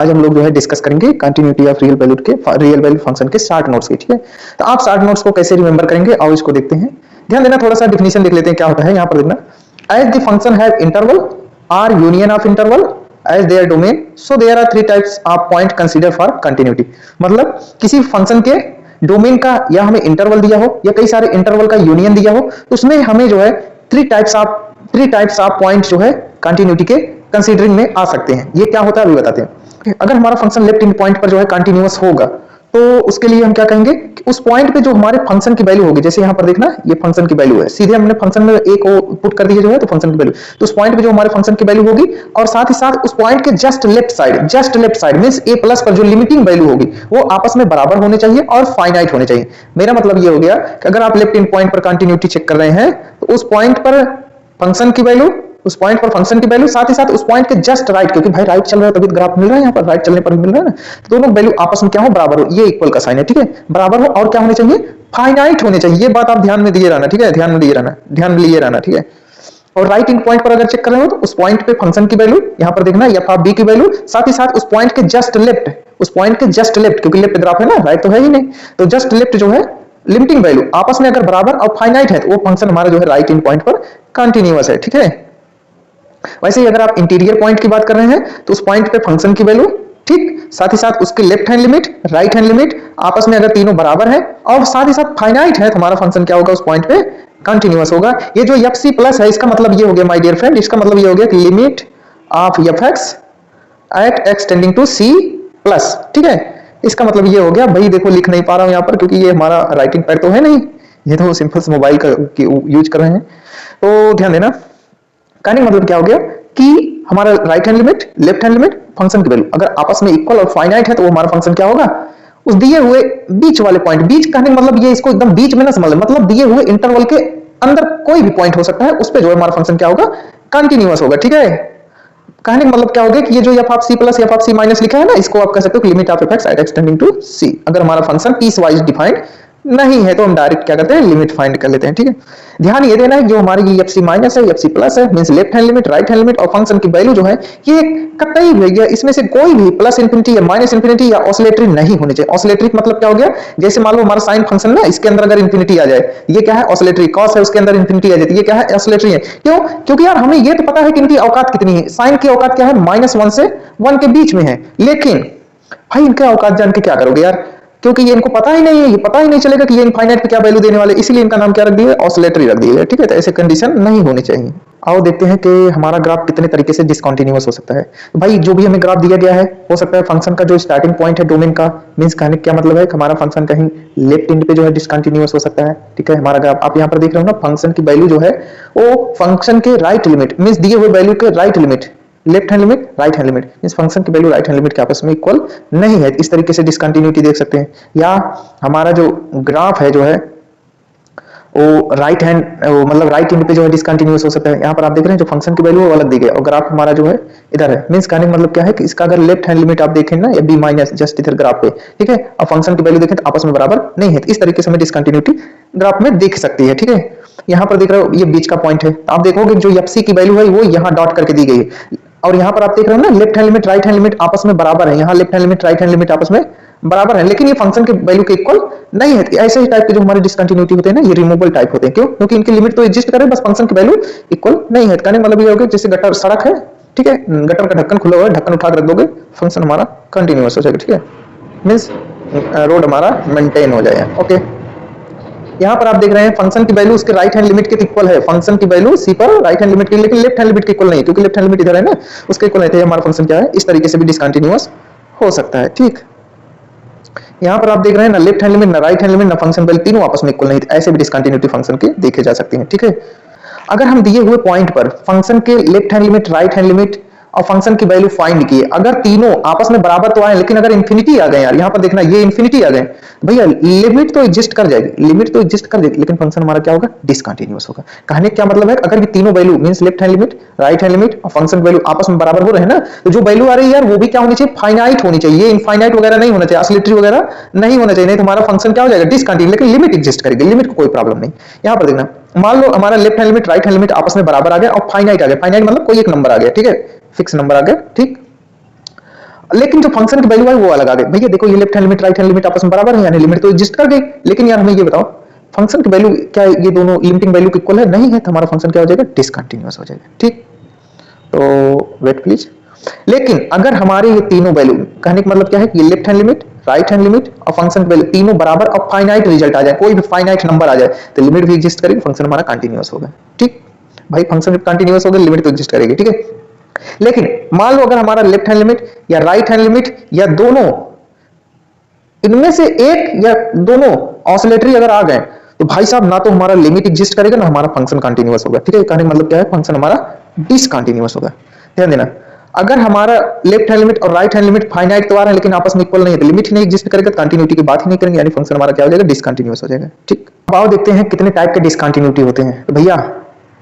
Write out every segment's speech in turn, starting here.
आज हम लोग जो है डिस्कस करेंगे continuity of real value function के शॉर्ट नोट्स की। ठीक है, तो आप शॉर्ट नोट्स को कैसे रिमेंबर करेंगे आओ इसको देखते हैं। ध्यान देना, थोड़ा सा डिफिनेशन देख लेते हैं क्या होता है। यहाँ पर देखना, as the function have interval or union of interval as their domain so there are three types of point consider for continuity. मतलब किसी फंक्शन के डोमेन का या हमें इंटरवल दिया हो या कई सारे इंटरवल का यूनियन दिया हो, उसमें हमें जो है थ्री टाइप्स ऑफ पॉइंट जो है कंटिन्यूटी के कंसीडरिंग में आ सकते हैं। ये क्या होता है अभी बताते हैं। अगर हमारा फंक्शन लेफ्ट इन पॉइंट पर जो है कंटिन्यूअस होगा तो उसके लिए हम क्या कहेंगे कि उस पॉइंट पे जो हमारे फंक्शन की वैल्यू होगी, जैसे यहां पर देखना ये फंक्शन की वैल्यू है, सीधे हमने फंक्शन में एक पुट कर दी है जो है तो फंक्शन की वैल्यू, तो उस पॉइंट पे जो हमारे फंक्शन की वैल्यू होगी और साथ ही साथ उस पॉइंट के just left side means a plus पर जो लिमिटिंग वैल्यू होगी वो आपस में बराबर होने चाहिए और फाइनाइट होने चाहिए। मेरा मतलब ये हो गया कि अगर आप लेफ्ट इन पॉइंट पर कंटिन्यूटी चेक कर रहे हैं तो उस पॉइंट पर फंक्शन की वैल्यू, उस पॉइंट पर फंक्शन की वैल्यू, साथ ही साथ उस पॉइंट के जस्ट राइट, क्योंकि भाई राइट चल रहा है तभी ग्राफ मिल रहा है, यहाँ पर राइट चलने पर मिल रहा है ना, तो दोनों वैल्यू आपस में क्या हो, बराबर हो। ये इक्वल का साइन है, ठीक है, बराबर हो और क्या होने चाहिए, फाइनाइट होने चाहिए। ये बात आप ध्यान में दिए रहना, ठीक है, ध्यान में लिए रहना, ठीक है। और राइट इन पॉइंट पर अगर चेक कर रहे हो तो उस पॉइंट पे फंक्शन की वैल्यू, यहां पर देखना एफ ऑफ बी की वैल्यू, साथ ही साथ उस पॉइंट के जस्ट लेफ्ट, क्योंकि लेफ्ट ग्राफ है ना, राइट तो है ही नहीं, तो जस्ट लेफ्ट जो है लिमिटिंग वैल्यू आपस में अगर बराबर और फाइनाइट है तो वो फंक्शन हमारा जो है राइट इन पॉइंट पर कंटिन्यूअस है, ठीक है। वैसे ही अगर आप इंटीरियर पॉइंट की बात कर रहे हैं तो उस पॉइंट पे फंक्शन की वैल्यू, ठीक, साथ ही साथ उसके left hand limit, right hand limit आपस में अगर तीनों बराबर है और साथ ही साथ फाइनाइट है तो हमारा फंक्शन क्या होगा, उस पॉइंट पे कंटिन्यूअस होगा। ये जो एफ सी प्लस है इसका मतलब ये हो गया माय डियर फ्रेंड, इसका मतलब ये हो गया कि limit of F x at x tending to c plus, ठीक है। इसका मतलब ये हो गया, भाई देखो लिख नहीं पा रहा हूं यहां पर क्योंकि ये हमारा राइटिंग पैड तो है नहीं, ये तो सिंपल से मोबाइल का यूज कर रहे हैं, तो ध्यान देना। कहने का मतलब क्या हो गया कि हमारा right hand limit, left hand limit, function की वैल्यू अगर आपस में इक्वल और फाइनाइट है तो वो हमारा फंक्शन क्या होगा, उस दिए हुए बीच वाले पॉइंट, बीच कहने का मतलब ये इसको एकदम बीच में ना समझ, मतलब दिए हुए इंटरवल के अंदर कोई भी पॉइंट हो सकता है, उस पे जो है हमारा फंक्शन क्या होगा, कंटिन्यूअस होगा, ठीक है। कहने का मतलब क्या हो गया कि ये जो F of C plus F of C minus लिखा है ना, इसको आप कह सकते हो कि limit of F x at x tending to C. अगर हमारा फंक्शन पीस वाइज डिफाइंड नहीं है तो हम डायरेक्ट क्या करते हैं, लिमिट फाइंड कर लेते हैं, ठीक है। ध्यान ये देना है जो हमारी एफ सी माइनस है, एफ सी प्लस है, means left hand limit, right hand limit और फंक्शन की वैल्यू जो है ये कतई भैया इसमें से कोई भी प्लस इंफिनिटी या माइनस इंफिनिटी या ऑसिलेटरी नहीं होनी चाहिए। ऑसिलेटरी मतलब क्या हो गया, जैसे मान लो हमारा साइन फंक्शन ना, इसके अंदर अगर इंफिनिटी आ जाए, ये क्या है, ऑसिलेटरी। कॉस है उसके अंदर इंफिनिटी आ जाती है, ये क्या है, ऑसिलेटरी है। क्यों, क्योंकि यार हमें ये तो पता है कि इनकी औकात कितनी है, साइन की औकात क्या है, -1 से 1 के बीच में है, लेकिन भाई इनके औकात जान के क्या करोगे यार, क्योंकि ये इनको पता ही नहीं है, ये पता ही नहीं चलेगा कि ये इनफाइनाइट पे क्या वैल्यू देने वाले, इसीलिए इनका नाम क्या रख दिया, ऑसिलेटरी रख दिया है, ठीक है। तो ऐसे कंडीशन नहीं होनी चाहिए। आओ देखते हैं कि हमारा ग्राफ कितने तरीके से डिसकंटिन्यूअस हो सकता है। तो भाई जो भी हमें ग्राफ दिया गया है, हो सकता है फंक्शन का जो स्टार्टिंग पॉइंट है डोमेन का, मींस कहने क्या मतलब है कि हमारा फंक्शन कहीं लेफ्ट एंड पे जो है डिसकंटिन्यूअस हो सकता है, ठीक है। हमारा ग्राफ आप यहाँ पर देख रहे हो ना, फंक्शन की वैल्यू जो है वो फंक्शन के राइट लिमिट, मींस दिए हुए वैल्यू के right limit, left hand limit, right hand limit, इस फंक्शन की वैल्यू राइट हैंड लिमिट के आपस में इक्वल नहीं है, इस तरीके से डिसकंटिन्यूटी देख सकते हैं। या हमारा जो ग्राफ है जो है वो राइट हैंड, मतलब राइट हैंड पे जो है डिसकंटिन्यूअस हो सकता है। यहाँ पर आप देख रहे हैं जो फंक्शन की वैल्यू है वो अलग दी गई है और ग्राफ हमारा जो है इधर है, मींस कहने का मतलब क्या है कि इसका अगर लेफ्ट हैंड लिमिट आप देखें ना, या बी माइनस जस्ट इधर ग्राफ पे, ठीक है, और फंक्शन की वैल्यू देखें तो आपस में बराबर नहीं है, तो इस तरीके से हमें डिसकंटिन्यूटी ग्राफ में देख सकती है, ठीक है। यहाँ पर देख रहे हो ये बीच का पॉइंट है, आप देखोगे जो एफ सी की वैल्यू है वो यहाँ डॉट करके दी गई है, और यहाँ पर आप देख रहे हो ना left hand limit, right hand limit आपस में बराबर है, यहाँ left hand limit, right hand limit आपस में बराबर है, लेकिन ये फंक्शन के वैल्यू के इक्वल नहीं है। ऐसे ही टाइप के जो हमारे डिसकंटिन्यूटी होते हैं ना, ये रिमूवेबल टाइप होते हैं। क्यों, क्योंकि इनकी लिमिट तो एग्जिस्ट करे, बस फंक्शन की वैल्यू इक्वल नहीं है। कहने मतलब ये हो गया जैसे गटर सड़क है, ठीक है, गटर का ढक्कन खुला हुआ है, ढक्कन उठा कर रख दोगे, फंक्शन हमारा कंटिन्यूअस हो जाएगा, ठीक है, मींस रोड हमारा मेंटेन हो जाएगा, ओके। यहाँ पर आप देख रहे हैं फंक्शन की वैल्यू उसके राइट हैंड लिमिट के इक्वल है, फंक्शन की वैल्यू सी पर राइट हैंड लिमिट की, लेकिन लेफ्ट हैंड लिमिट के इक्वल नहीं, क्योंकि लेफ्ट हैंड लिमिट इधर है ना, उसके इक्वल नहीं थे। हमारा फंक्शन क्या है, इस तरीके से भी डिसकंटिन्यूअस हो सकता है, ठीक। यहाँ पर आप देख रहे हैं ना लेफ्ट हैंड लिमिट, ना राइट हैंड लिमिट, ना फंक्शन वैल्यू, तीनों आपस में इक्वल नहीं, ऐसे भी डिसकंटिन्यूटी फंक्शन के देखे जा सकते हैं, ठीक है। अगर हम दिए हुए पॉइंट पर फंक्शन के left hand limit, right hand limit और फंक्शन की वैल्यू फाइंड किए, अगर तीनों आपस में बराबर तो आए, लेकिन अगर इंफिनिटी आ गए यार, यहाँ पर देखना ये इंफिनिटी आ गए, भैया लिमिट तो एग्जिस्ट कर जाएगी, लिमिट तो एग्जिस्ट कर जाएगी, लेकिन फंक्शन हमारा क्या होगा, डिसकंटिन्यूअस होगा। कहने क्या मतलब है, अगर ये तीनों value means left hand limit, right hand limit और फंक्शन वैल्यू आपस में बराबर हो रहे हैं ना, तो जो वैल्यू आ रही है यार वो भी क्या होनी चाहिए, फाइनाइट होनी चाहिए, इनफाइनाइट वगैरह नहीं होना चाहिए, ऑसिलेटरी वगैरह नहीं होना चाहिए, नहीं तो हमारा फंक्शन क्या हो जाएगा, डिसकंटिन्यूअस, लेकिन लिमिट एग्जिस्ट करेगी, लिमिट को कोई प्रॉब्लम नहीं। यहाँ पर देखना, मान लो हमारा left hand limit, right hand limit आपस में बराबर आ गया और फाइनाइट आ गया, फाइनाइट मतलब कोई एक नंबर आ गया, ठीक है, फिक्स नंबर आ गया, ठीक। लेकिन जो फंक्शन की वैल्यू है वो अलग आ गई। भैया देखो ये left hand limit right hand limit आपस में बराबर है, यानी लिमिट तो एग्जिस्ट कर गई, लेकिन यार हमें ये बताओ फंक्शन की वैल्यू क्या ये दोनों लिमिटिंग वैल्यू इक्वल है? नहीं है, तो हमारा फंक्शन क्या हो जाएगा? डिसकंटिन्यूअस हो जाएगा। ठीक, तो वेट प्लीज। लेकिन अगर हमारे ये तीनों वैल्यू, कहने का मतलब क्या है कि left hand limit right hand limit और फंक्शन वैल्यू तीनों बराबर और फाइनाइट रिजल्ट आ जाए, कोई भी फाइनाइट नंबर आ जाए, तो लिमिट भी एग्जिस्ट करेगी, फंक्शन हमारा कंटीन्यूअस होगा। ठीक भाई, फंक्शन कंटीन्यूअस होगा, लिमिट तो एग्जिस्ट करेगी। ठीक है, लेकिन मान लो अगर हमारा लेफ्ट हैंड लिमिट या राइट हैंड लिमिट या दोनों इनमें से एक या दोनों ऑसिलेटरी अगर आ गए, तो भाई साहब ना तो हमारा लिमिट एग्जिस्ट करेगा ना हमारा फंक्शन कंटीन्यूअस होगा। ठीक है, कहने का मतलब क्या है? फंक्शन हमारा डिसकंटीन्यूअस होगा। ध्यान देना, अगर हमारा लेफ्ट हैंड लिमिट और राइट हैंड लिमिट फाइनाइट तो आ रहे हैं लेकिन आपस में इक्वल नहीं है, तो लिमिट ही नहीं एग्जिस्ट करेगा, कंटीन्यूटी की बात ही नहीं करेंगे, यानी फंक्शन हमारा क्या हो जाएगा? डिसकंटीन्यूअस हो जाएगा। ठीक, अब आओ देखते हैं कितने टाइप के डिसकंटीन्यूटी होते हैं। तो भैया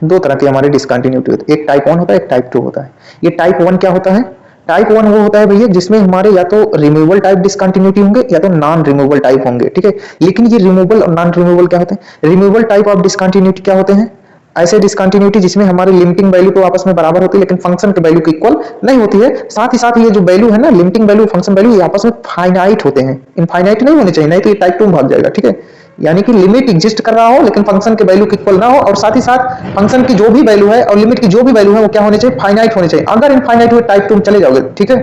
दो तरह के हमारे डिसकंटीन्यूटी होते हैं, एक टाइप 1 होता है, एक टाइप 2 होता है। ये टाइप 1 क्या होता है? टाइप 1 वो होता है भैया जिसमें हमारे या तो रिमूवल टाइप डिसकंटिन्यूटी होंगे या तो नॉन रिमूवल टाइप होंगे। ठीक है, लेकिन ये रिमूवल और नॉन रिमूवल क्या होते हैं? रिमूवल टाइप ऑफ डिसकंटिन्यूटी क्या होते हैं? ऐसे डिसकंटिन्यूटी जिसमें हमारी लिमिटिंग वैल्यू तो आपस में बराबर होती है लेकिन फंक्शन की वैल्यू की इक्वल नहीं होती है। साथ ही साथ ये जो वैल्यू है ना, लिमिटिंग वैल्यू फंक्शन वैल्यू, ये आपस में फाइनाइट होते हैं, इनफाइनाइट नहीं होने चाहिए, नहीं तो ये टाइप 2 में भाग जाएगा। ठीक है, यानी कि लिमिट एग्जिस्ट कर रहा हो लेकिन फंक्शन के वैल्यू इक्वल ना हो, और साथ ही साथ फंक्शन की जो भी वैल्यू है और लिमिट की जो भी वैल्यू है वो क्या होने चाहिए? फाइनाइट होने चाहिए। अगर इनफाइनाइट हुए टाइप 2 में चले जाओगे। ठीक है,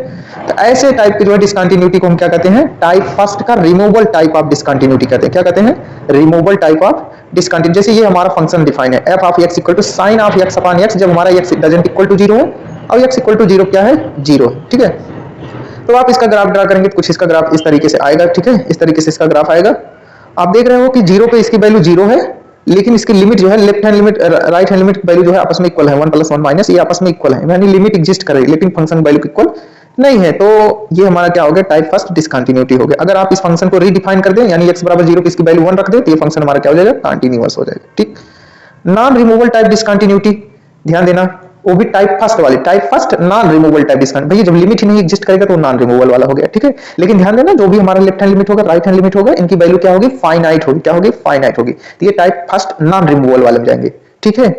तो ऐसे टाइप की जो है डिसकंटिन्यूटी को हम क्या कहते हैं? टाइप फर्स्ट का रिमूवल टाइप ऑफ डिसकंटिन्यूटी कहते हैं। क्या कहते हैं? Removal type of discontinuity. जैसे ये हमारा फंक्शन डिफाइन है f of x equal to sin of x upon x, जब हमारा x डजंट इक्वल टू 0 है और x इक्वल टू 0 क्या है? 0। ठीक है, तो आप इसका ग्राफ ड्रा करेंगे तो कुछ इसका ग्राफ इस तरीके से आएगा। ठीक है, इस तरीके से इसका ग्राफ आएगा। आप देख रहे हो कि 0 पे इसकी वैल्यू 0 है, लेकिन इसकी लिमिट जो है left hand limit right hand limit value जो है आपस में इक्वल है, 1 + 1 माइनस, ये आपस में इक्वल है, यानी लिमिट एग्जिस्ट कर रही है लेकिन फंक्शन वैल्यू इक्वल नहीं है। तो ये हमारा क्या हो गया? टाइप फर्स्ट डिसकंटिन्यूटी हो गया। अगर आप इस फंक्शन को रीडिफाइन कर दें, यानी x बराबर 0 पे इसकी वैल्यू 1 रख दें, तो ये फंक्शन हमारा क्या हो जाएगा? कंटीन्यूअस हो जाएगा। ठीक, नॉन रिमूवल टाइप डिसकंटिन्यूटी, ध्यान देना, वो भी टाइप फर्स्ट वाली, type first non removal type discontinuity. भैया जब लिमिट ही नहीं एग्जिस्ट करेगा तो नॉन रिमूवल वाला हो गया। ठीक है, लेकिन ध्यान देना जो भी हमारा लेफ्ट हैंड लिमिट होगा राइट हैंड लिमिट होगा, इनकी वैल्यू क्या होगी? फाइनाइट होगी। क्या होगी? फाइनाइट होगी। तो ये टाइप फर्स्ट नॉन रिमूवल वाले में जाएंगे। ठीक है,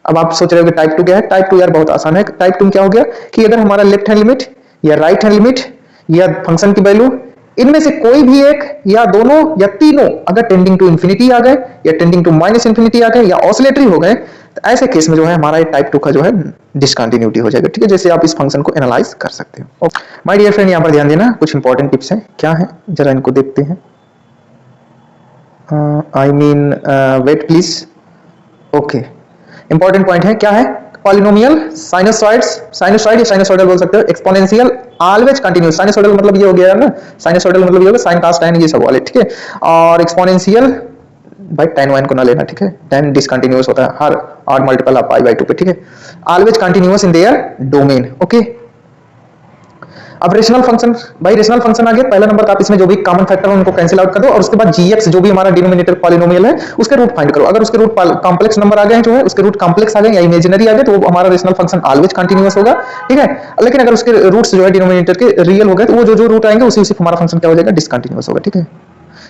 अब आप सोच रहे हो कि टाइप 2 क्या है? टाइप 2 यार बहुत आसान है। टाइप 2 क्या हो गया कि अगर हमारा लेफ्ट हैंड लिमिट या राइट हैंड लिमिट या फंक्शन की वैल्यू इनमें से कोई भी एक या दोनों या तीनों अगर टेंडिंग टू इंफिनिटी आ गए या टेंडिंग टू माइनस इंफिनिटी आ गए या ऑसिलेटरी हो गए, तो ऐसे केस में जो है हमारा टाइप 2 का जो है डिसकंटिन्यूटी हो जाएगा। ठीक है, जैसे आप इस फंक्शन को एनालाइज कर सकते हो। माय डियर फ्रेंड, यहां पर ध्यान देना, कुछ इंपॉर्टेंट टिप्स हैं। क्या है जरा इनको देखते हैं। Wait please. Okay, important point है। क्या है? पॉलिनोमियल, साइनसॉइड्स, साइनसॉइड या साइनसॉइडल बोल सकते हो, एक्सपोनेंशियल, ऑलवेज कंटीन्यूअस। साइनसॉइडल मतलब ये हो गया ना, साइनसॉइडल मतलब ये हो गया साइन cos tan ये सब वाले। ठीक है, और एक्सपोनेंशियल भाई tan वाइन को ना लेना। ठीक है, tan डिसकंटीन्यूअस होता है हर ऑड मल्टीपल ऑफ π/2 पे। ठीक है, always continuous in their domain. Okay, अब रेशनल फंक्शन, भाई रेशनल फंक्शन आ गया, पहला नंबर का आप इसमें जो भी कॉमन फैक्टर है उनको कैंसिल आउट कर दो, और उसके बाद gx जो भी हमारा डिनोमिनेटर पॉलिनोमियल है उसके रूट फाइंड करो। अगर उसके रूट कॉम्प्लेक्स नंबर आ गए जो है, उसके रूट कॉम्प्लेक्स आ गए या इमेजिनरी आ गए, तो वो हमारा रेशनल फंक्शन ऑलवेज कंटीन्यूअस होगा। ठीक है, लेकिन अगर उसके रूट्स जो है डिनोमिनेटर के रियल हो गए, तो वो जो रूट आएंगे उसी उसी हमारा फंक्शन क्या हो जाएगा? डिसकंटीन्यूअस होगा। ठीक है,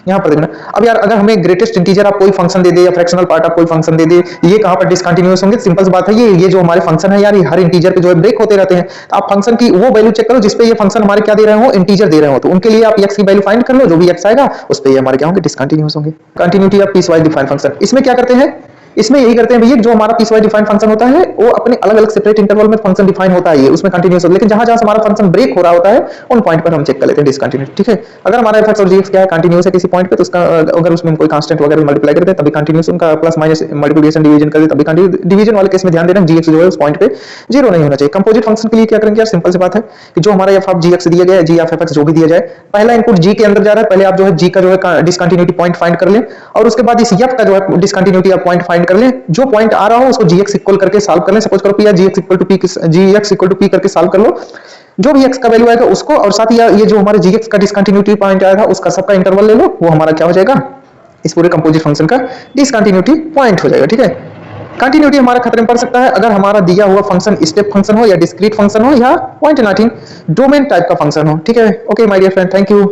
यहाँ पर देखना। अब यार अगर हमें ग्रेटेस्ट इंटीजर आप कोई फंक्शन दे दे या फ्रैक्शनल पार्ट आप कोई फंक्शन दे दे, ये कहां पर डिसकंटीन्यूअस होंगे? सिंपल सी बात है, ये जो हमारे फंक्शन है यार, ये हर इंटीजर पे जो है ब्रेक होते रहते हैं। तो आप फंक्शन की वो वैल्यू चेक करो जिस पे ये फंक्शन हमारे क्या दे रहे हो? इंटीजर दे रहे हो, तो उनके लिए आप x की वैल्यू फाइंड कर लो, जो भी x आएगा उस पे ये हमारे क्या होंगे? डिसकंटीन्यूअस होंगे। Continuity of piecewise defined function, इसमें क्या करते हैं? इसमें यही करते हैं भैया, जो हमारा पीसवाइज डिफाइंड फंक्शन होता है वो अपने अलग अलग सेपरेट इंटरवल में फंक्शन डिफाइन होता है, ये उसमें कंटीन्यूअस होता है, लेकिन जहां जहां हमारा फंक्शन ब्रेक हो रहा होता है उन पॉइंट पर हम चेक कर लेते हैं डिसकंटीन्यूटी। ठीक है, अगर हमारा f(x) और g(x) क्या है? कंटीन्यूअस है किसी पॉइंट पे, तो उसका अगर उसमें हम कोई कांस्टेंट वगैरह मल्टीप्लाई करते हैं तभी कंटीन्यूअस, उनका प्लस माइनस मल्टीप्लिकेशन डिवीजन कर देते तभी कंटीन्यूअस। डिवीजन वाले केस में ध्यान देना g(x) जो है उस पॉइंट पे 0 नहीं होना चाहिए। कंपोजिट फंक्शन के लिए क्या करेंगे यार? सिंपल सी बात है कि जो हमारा f ऑफ gx दिया गया है, g ऑफ fx जो भी दिया जाए, पहला इनपुट g के अंदर जा रहा है, पहले आप जो है g का जो है डिसकंटीन्यूटी पॉइंट फाइंड कर लें, और उसके बाद इस f का जो है डिसकंटीन्यूटी आप पॉइंट फाइंड कर लें। जो पॉइंट आ रहा हो उसको gx इक्वल करके सॉल्व कर लें। सपोज करो p या gx इक्वल टू p करके सॉल्व कर लो, जो भी x का वैल्यू आएगा उसको, और साथ ही ये जो हमारे gx का डिसकंटीन्यूटी पॉइंट आया था उसका सबका इंटरवल ले लो, वो हमारा क्या हो जाएगा? इस पूरे कंपोजिट फंक्शन का डिसकंटीन्यूटी पॉइंट हो जाएगा। ठीक है, कंटीन्यूटी हमारा खतरे में पड़ सकता है अगर हमारा दिया हुआ फंक्शन स्टेप फंक्शन हो या डिस्क्रीट फंक्शन हो या पॉइंट नॉटिंग डोमेन टाइप का फंक्शन हो। ठीक है, okay my dear friend, thank you.